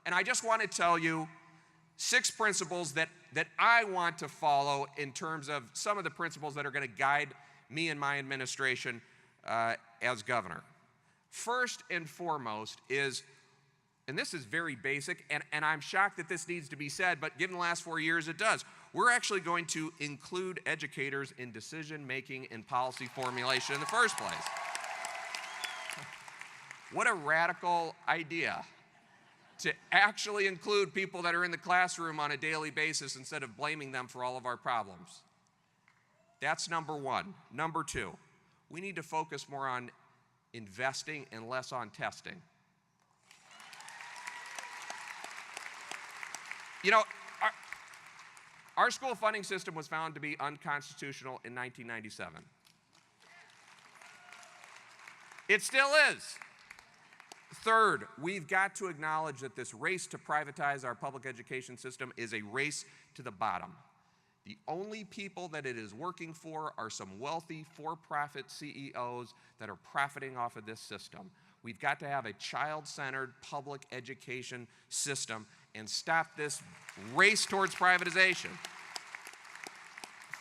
And I just want to tell you 6 principles that I want to follow in terms of some of the principles that are going to guide me and my administration as governor. First and foremost is, and this is very basic, and I'm shocked that this needs to be said, but given the last 4 years, it does. We're actually going to include educators in decision-making and policy formulation in the first place. What a radical idea, to actually include people that are in the classroom on a daily basis instead of blaming them for all of our problems. That's number one. Number 2, we need to focus more on investing and less on testing. You know, our school funding system was found to be unconstitutional in 1997. It still is. Third, we've got to acknowledge that this race to privatize our public education system is a race to the bottom. The only people that it is working for are some wealthy for-profit CEOs that are profiting off of this system. We've got to have a child-centered public education system and stop this race towards privatization.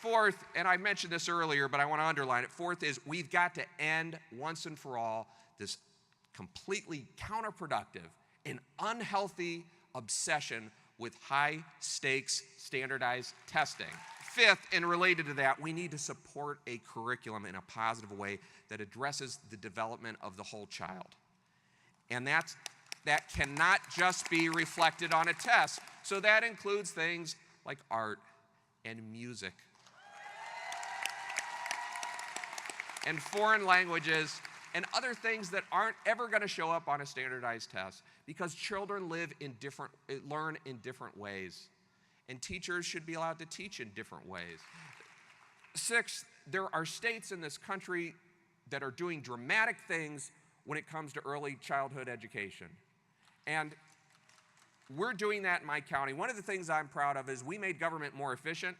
Fourth, and I mentioned this earlier, but I want to underline it. Fourth is we've got to end once and for all this completely counterproductive and unhealthy obsession with high-stakes standardized testing. Fifth, and related to that, we need to support a curriculum in a positive way that addresses the development of the whole child. And that cannot just be reflected on a test. So that includes things like art and music and foreign languages and other things that aren't ever going to show up on a standardized test, because children learn in different ways, and teachers should be allowed to teach in different ways. Sixth, there are states in this country that are doing dramatic things when it comes to early childhood education. And we're doing that in my county. One of the things I'm proud of is we made government more efficient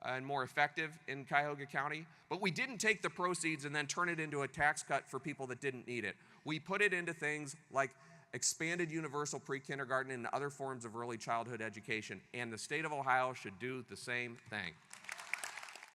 and more effective in Cuyahoga County, but we didn't take the proceeds and then turn it into a tax cut for people that didn't need it. We put it into things like expanded universal pre-kindergarten and other forms of early childhood education, and the state of Ohio should do the same thing.